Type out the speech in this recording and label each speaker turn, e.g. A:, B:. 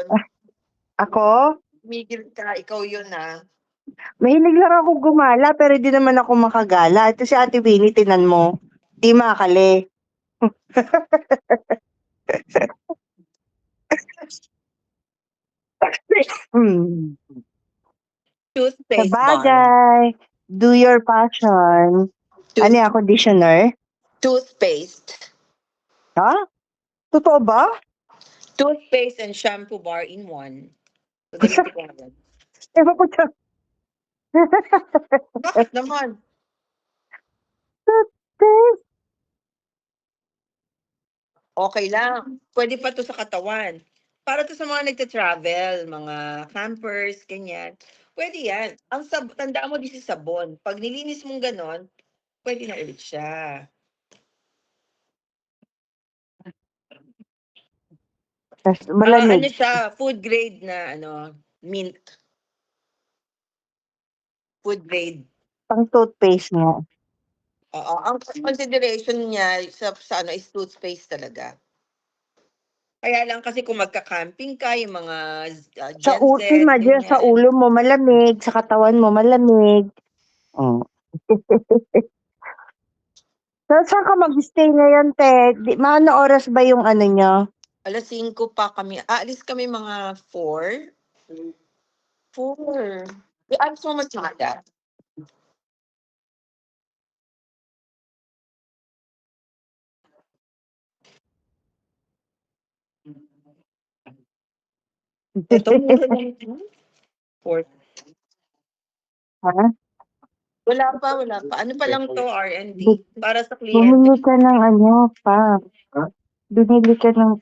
A: yun.
B: Ako?
A: Tumigil ka, ikaw yun
B: Mahilig lang ako gumala, pero di naman ako makagala. Ito si Ate Winnie, tinan mo. Di makakali. Hmm.
A: Toothpaste bar.
B: Sabagay. Do your passion. Ano yung conditioner?
A: Toothpaste.
B: Ha? Totoo ba?
A: Toothpaste and shampoo bar in one. Madaling tigaran.
B: Ewan ko siya.
A: Bakit naman?
B: Toothpaste.
A: Okay lang. Pwede pa to sa katawan. Para to sa mga nagta-travel, mga campers, ganyan. Pwede yan. Tandaan mo din si sabon. Pag nilinis mong ganon, pwede na ulit siya. Ano
B: Malamig.
A: siya, food grade na mint. Food grade.
B: Pang toothpaste nga.
A: Oo, ang consideration niya sa is toothpaste talaga. Kaya lang kasi kung magka-camping ka, yung mga
B: Sa
A: genset,
B: imagine, sa ulo mo malamig, sa katawan mo malamig. Oh. So, saan ka mag-stay ngayon, te? Maano oras ba yung ano nyo?
A: Alas 5 pa kami. Aalis kami mga 4. 4. I'm so much like that. Ito, mura lang ito. 4.
B: Ha?
A: Wala pa. Ano pa lang to, R&D? Para sa
B: Bumili
A: kliyente.
B: ka ng ano pa. Binili ka ng